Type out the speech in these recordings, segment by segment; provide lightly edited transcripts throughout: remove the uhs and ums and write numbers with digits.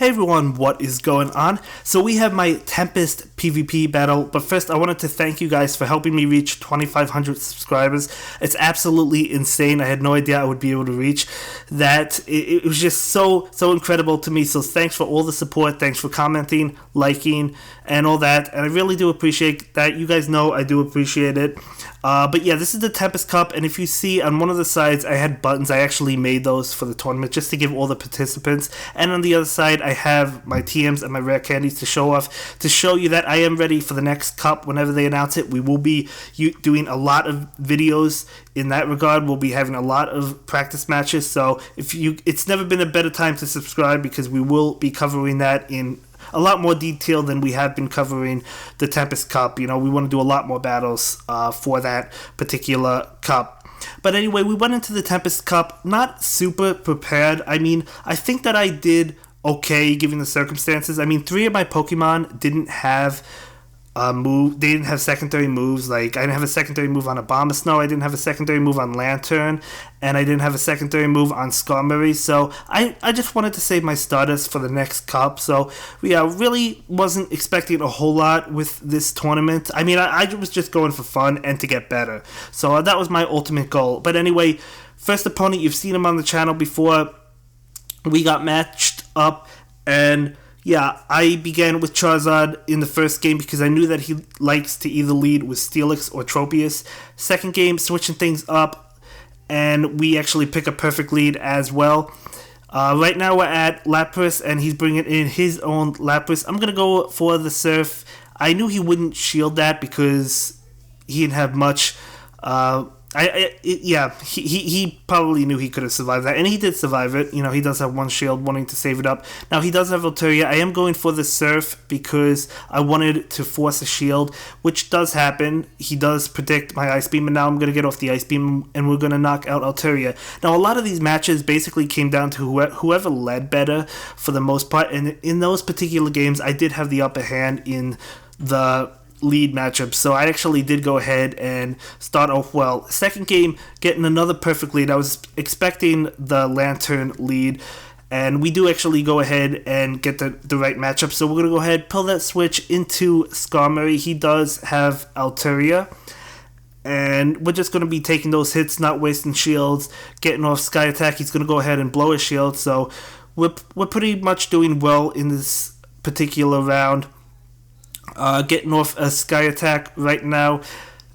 Hey everyone, what is going on? So we have my Tempest PvP battle, but first I wanted to thank you guys for helping me reach 2,500 subscribers. It's absolutely insane. I had no idea I would be able to reach that. It was just so incredible to me. So thanks for all the support. Thanks for commenting, liking, and all that. And I really do appreciate that. You guys know I do appreciate it. But yeah, this is the Tempest Cup, and if you see on one of the sides I had buttons. I actually made those for the tournament just to give all the participants, and on the other side I have my TMs and my rare candies to show off, to show you that I am ready for the next cup whenever they announce it. We will be doing a lot of videos in that regard. We'll be having a lot of practice matches, so it's never been a better time to subscribe, because we will be covering that in a lot more detail than we have been covering the Tempest Cup. We want to do a lot more battles for that particular cup. But anyway, we went into the Tempest Cup not super prepared. I mean, I think that I did okay given the circumstances. I mean, 3 of my Pokemon didn't have they didn't have secondary moves. Like, I didn't have a secondary move on Abomasnow, I didn't have a secondary move on Lantern, and I didn't have a secondary move on Skarmory. So I just wanted to save my starters for the next cup. So yeah, really wasn't expecting a whole lot with this tournament. I mean, I was just going for fun and to get better. So that was my ultimate goal. But anyway, first opponent, you've seen him on the channel before. We got matched up, and yeah, I began with Charizard in the first game because I knew that he likes to either lead with Steelix or Tropius. Second game, switching things up, and we actually pick a perfect lead as well. Right now we're at Lapras, and he's bringing in his own Lapras. I'm going to go for the Surf. I knew he wouldn't shield that because he didn't have much. He probably knew he could have survived that, and he did survive it. He does have one shield, wanting to save it up. Now, he does have Altaria. I am going for the Surf because I wanted to force a shield, which does happen. He does predict my Ice Beam, and now I'm going to get off the Ice Beam, and we're going to knock out Altaria. Now, a lot of these matches basically came down to whoever led better for the most part, and in those particular games, I did have the upper hand in the lead matchup, so I actually did go ahead and start off well. Second game, getting another perfect lead. I was expecting the Lantern lead, and we do actually go ahead and get the right matchup, so we're going to go ahead, pull that switch into Skarmory. He does have Altaria, and we're just going to be taking those hits, not wasting shields, getting off Sky Attack. He's going to go ahead and blow his shield, so we're pretty much doing well in this particular round. Getting off a Sky Attack right now,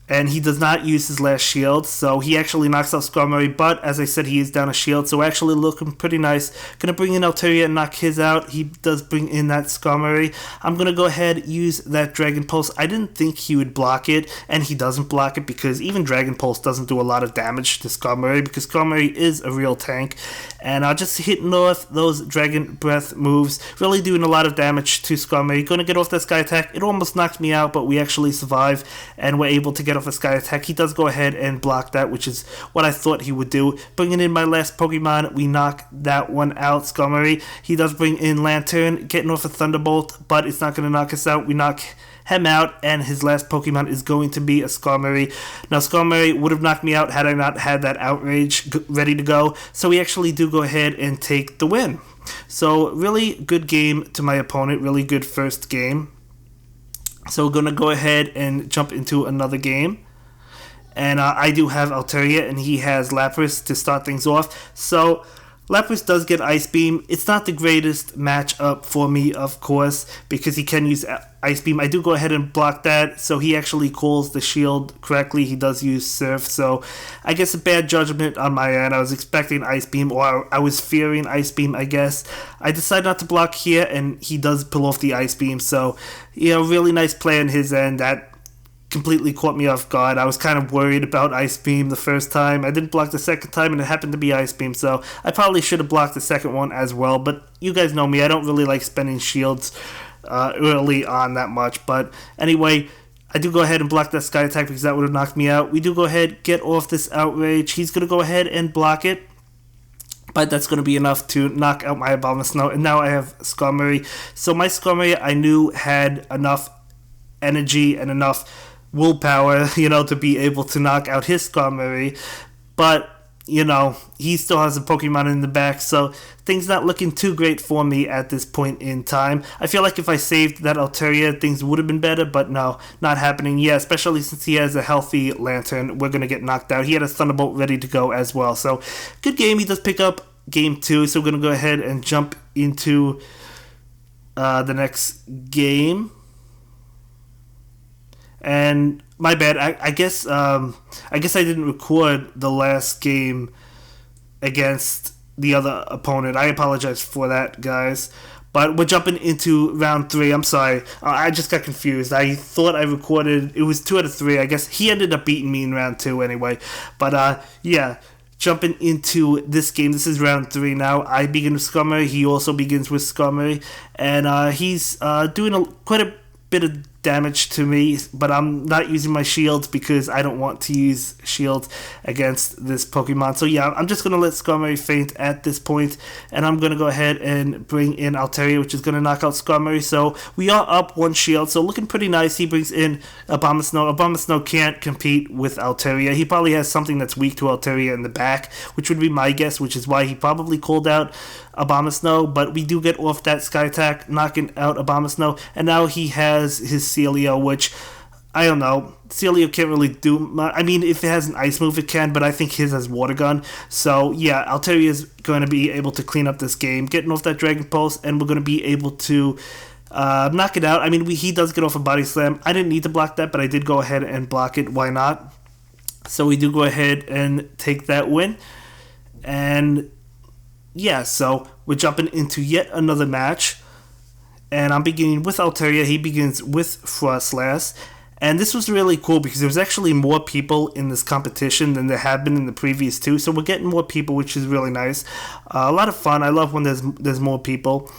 and he does not use his last shield, so he actually knocks out Skarmory, but as I said, he is down a shield, so actually looking pretty nice. Gonna bring in Altaria and knock his out. He does bring in that Skarmory. I'm gonna go ahead, use that Dragon Pulse. I didn't think he would block it, and he doesn't block it, because even Dragon Pulse doesn't do a lot of damage to Skarmory, because Skarmory is a real tank. And just hitting off those Dragon Breath moves, really doing a lot of damage to Skarmory. Gonna get off that Sky Attack. It almost knocked me out, but we actually survive, and we're able to get off a Sky Attack. He does go ahead and block that, which is what I thought he would do. Bringing in my last Pokemon, we knock that one out, Skarmory. He does bring in Lantern, getting off a Thunderbolt, but it's not gonna knock us out. We knock him out, and his last Pokemon is going to be a Skarmory. Now, Skarmory would have knocked me out had I not had that Outrage ready to go, so we actually do go ahead and take the win. So, really good game to my opponent, really good first game. So, we're going to go ahead and jump into another game. And I do have Altaria, and he has Lapras to start things off. So, Lapras does get Ice Beam. It's not the greatest matchup for me, of course, because he can use Ice Beam. I do go ahead and block that, so he actually calls the shield correctly. He does use Surf, so I guess a bad judgment on my end. I was expecting Ice Beam, or I was fearing Ice Beam, I guess. I decided not to block here, and he does pull off the Ice Beam, so, really nice play on his end. That completely caught me off guard. I was kind of worried about Ice Beam the first time. I didn't block the second time, and it happened to be Ice Beam, so I probably should have blocked the second one as well, but you guys know me. I don't really like spending shields early on that much, but anyway, I do go ahead and block that Sky Attack because that would have knocked me out. We do go ahead, get off this Outrage. He's going to go ahead and block it, but that's going to be enough to knock out my Abomasnow, and now I have Skarmory. So my Skarmory, I knew, had enough energy and enough willpower, to be able to knock out his Skarmory, but he still has a Pokemon in the back, so things not looking too great for me at this point in time. I feel like if I saved that Altaria, things would have been better, but no, not happening. Yeah, especially since he has a healthy Lantern, we're going to get knocked out. He had a Thunderbolt ready to go as well, so good game. He does pick up game 2, so we're going to go ahead and jump into the next game. And my bad. I guess I didn't record the last game against the other opponent. I apologize for that, guys. But we're jumping into round 3. I'm sorry. I just got confused. I thought I recorded. It was 2 out of 3. I guess he ended up beating me in round 2 anyway. But yeah. Jumping into this game. This is round 3 now. I begin with Skarmory. He also begins with Skarmory. And he's doing quite a bit of damage to me, but I'm not using my shields because I don't want to use shields against this Pokemon. So yeah, I'm just going to let Skarmory faint at this point, and I'm going to go ahead and bring in Altaria, which is going to knock out Skarmory. So we are up 1 shield, so looking pretty nice. He brings in Abomasnow. Abomasnow can't compete with Altaria. He probably has something that's weak to Altaria in the back, which would be my guess, which is why he probably called out Abomasnow, but we do get off that Sky Attack, knocking out Abomasnow, and now he has his Celio, which, I don't know, Celio can't really do much. I mean, if it has an Ice move, it can, but I think his has Water Gun, so yeah, Altaria is going to be able to clean up this game, getting off that Dragon Pulse, and we're going to be able to knock it out. I mean, he does get off a Body Slam. I didn't need to block that, but I did go ahead and block it. Why not? So we do go ahead and take that win, and yeah, so we're jumping into yet another match, and I'm beginning with Altaria. He begins with Frostlass, and this was really cool because there was actually more people in this competition than there have been in the previous 2, so we're getting more people, which is really nice. A lot of fun. I love when there's more people,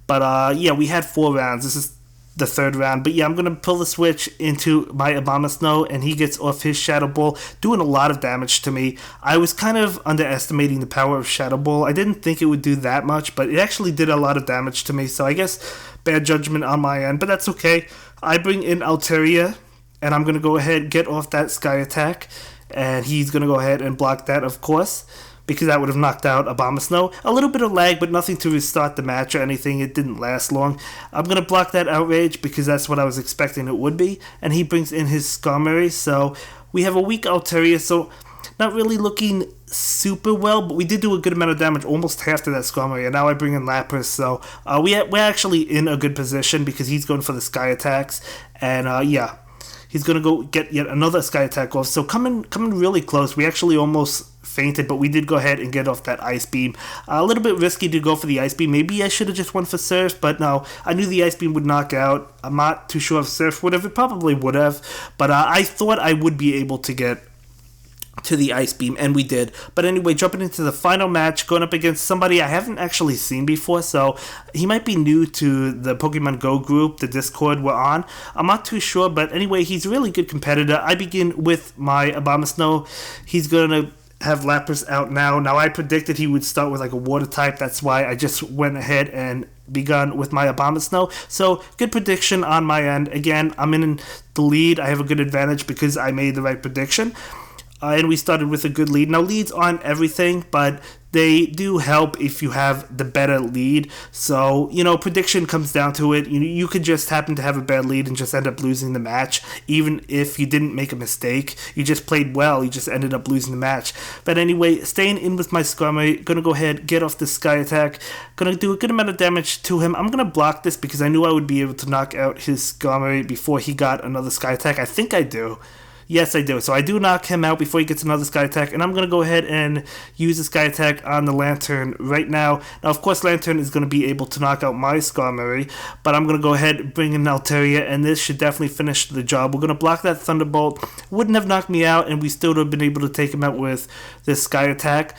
but yeah, we had 4 rounds. This is the 3rd round, but yeah, I'm gonna pull the switch into my Abomasnow, and he gets off his Shadow Ball, doing a lot of damage to me. I was kind of underestimating the power of Shadow Ball. I didn't think it would do that much, but it actually did a lot of damage to me, so I guess bad judgment on my end, but that's okay. I bring in Altaria, and I'm gonna go ahead and get off that Sky Attack, and he's gonna go ahead and block that, of course, because that would have knocked out Abomasnow. A little bit of lag, but nothing to restart the match or anything. It didn't last long. I'm going to block that Outrage because that's what I was expecting it would be. And he brings in his Skarmory. So we have a weak Altaria, so not really looking super well, but we did do a good amount of damage, almost half to that Skarmory. And now I bring in Lapras, so we're actually in a good position because he's going for the Sky Attacks. And yeah, he's going to go get yet another Sky Attack off. So coming really close. We actually almost fainted, but we did go ahead and get off that Ice Beam. A little bit risky to go for the Ice Beam. Maybe I should have just went for Surf, but no, I knew the Ice Beam would knock out. I'm not too sure if Surf would have. It probably would have, but I thought I would be able to get to the Ice Beam, and we did. But anyway, jumping into the final match, going up against somebody I haven't actually seen before, so he might be new to the Pokemon Go group, the Discord we're on. I'm not too sure, but anyway, he's a really good competitor. I begin with my Abomasnow. He's going to have Lapras out now. Now, I predicted he would start with like a water type. That's why I just went ahead and begun with my Abomasnow. So, good prediction on my end. Again, I'm in the lead. I have a good advantage because I made the right prediction. And we started with a good lead. Now, leads aren't everything, but they do help if you have the better lead. So, prediction comes down to it. You could just happen to have a bad lead and just end up losing the match. Even if you didn't make a mistake, you just played well, you just ended up losing the match. But anyway, staying in with my Skarmory, gonna go ahead, get off the Sky Attack, gonna do a good amount of damage to him. I'm gonna block this because I knew I would be able to knock out his Skarmory before he got another Sky Attack. I think I do. Yes, I do. So I do knock him out before he gets another Sky Attack, and I'm going to go ahead and use the Sky Attack on the Lantern right now. Now, of course, Lantern is going to be able to knock out my Skarmory, but I'm going to go ahead and bring in Altaria, and this should definitely finish the job. We're going to block that Thunderbolt. Wouldn't have knocked me out, and we still would have been able to take him out with this Sky Attack.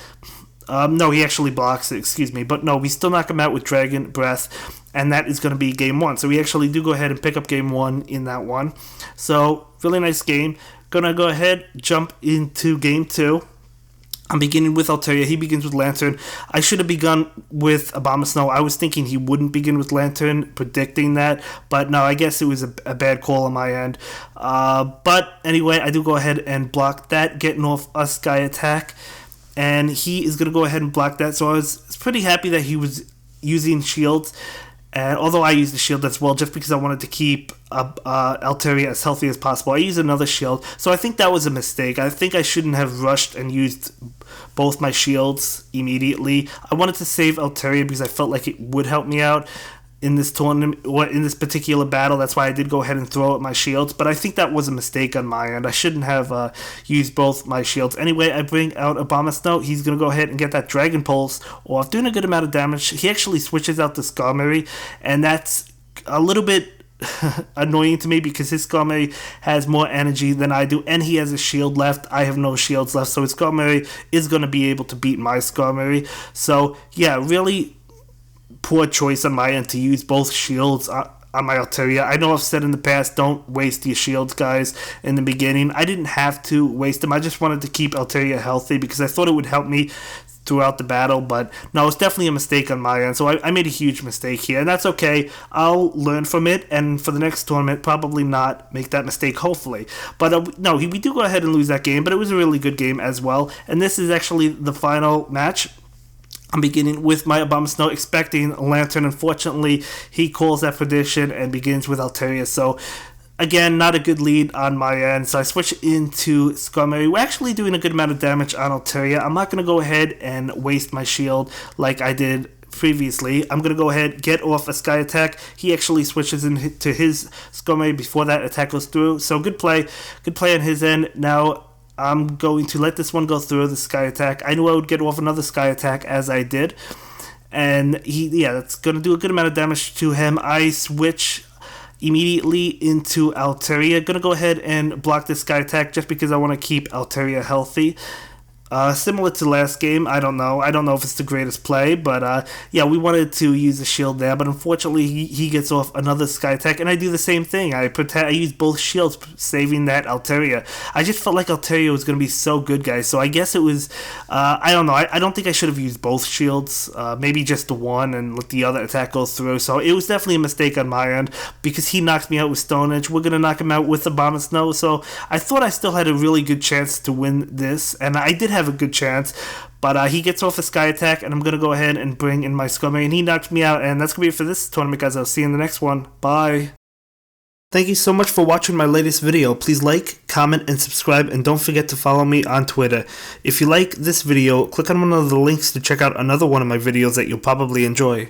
No, he actually blocks it, excuse me. But no, we still knock him out with Dragon Breath, and that is going to be game 1. So we actually do go ahead and pick up game 1 in that one. So, really nice game. Gonna go ahead, jump into game 2. I'm beginning with Altaria. He begins with Lantern. I should have begun with Abomasnow. I was thinking he wouldn't begin with Lantern, predicting that. But no, I guess it was a bad call on my end. But anyway, I do go ahead and block that, getting off a Sky Attack. and he is going to go ahead and block that. So I was pretty happy that he was using shields. And although I used the shield as well, just because I wanted to keep Altaria as healthy as possible, I used another shield. So I think that was a mistake. I think I shouldn't have rushed and used both my shields immediately. I wanted to save Altaria because I felt like it would help me out in this tournament, or in this particular battle. That's why I did go ahead and throw out my shields, but I think that was a mistake on my end. I shouldn't have used both my shields. Anyway, I bring out Abomasnow. He's going to go ahead and get that Dragon Pulse off, doing a good amount of damage. He actually switches out the Skarmory, and that's a little bit annoying to me because his Skarmory has more energy than I do, and he has a shield left. I have no shields left, so his Skarmory is going to be able to beat my Skarmory. So yeah, really poor choice on my end to use both shields on my Altaria. I know I've said in the past, don't waste your shields, guys, in the beginning. I didn't have to waste them. I just wanted to keep Altaria healthy because I thought it would help me throughout the battle, but no, it's definitely a mistake on my end. So I made a huge mistake here, and that's okay. I'll learn from it, and for the next tournament, probably not make that mistake, hopefully. But no, we do go ahead and lose that game, but it was a really good game as well, and this is actually the final match. I'm beginning with my Abomasnow, expecting Lantern. Unfortunately, he calls that prediction and begins with Altaria. So, again, not a good lead on my end. So I switch into Skarmory. We're actually doing a good amount of damage on Altaria. I'm not going to go ahead and waste my shield like I did previously. I'm going to go ahead, get off a Sky Attack. He actually switches into his Skarmory before that attack goes through. So good play on his end. Now I'm going to let this one go through, the Sky Attack. I knew I would get off another Sky Attack, as I did. And that's going to do a good amount of damage to him. I switch immediately into Altaria. Going to go ahead and block this Sky Attack just because I want to keep Altaria healthy. Similar to last game, I don't know if it's the greatest play, but yeah, we wanted to use the shield there, but unfortunately he gets off another Sky Attack, and I do the same thing. I use both shields, saving that Altaria. I just felt like Altaria was going to be so good, guys, so I guess it was, I don't know, I don't think I should have used both shields, maybe just the one and let the other attack go through, so it was definitely a mistake on my end, because he knocked me out with Stone Edge. We're going to knock him out with Abomasnow, so I thought I still had a really good chance to win this, and I did have a good chance, but he gets off a Sky Attack, and I'm going to go ahead and bring in my Skarmory, and he knocked me out, and that's going to be it for this tournament, guys. I'll see you in the next one. Bye. Thank you so much for watching my latest video. Please like, comment, and subscribe, and don't forget to follow me on Twitter. If you like this video, click on one of the links to check out another one of my videos that you'll probably enjoy.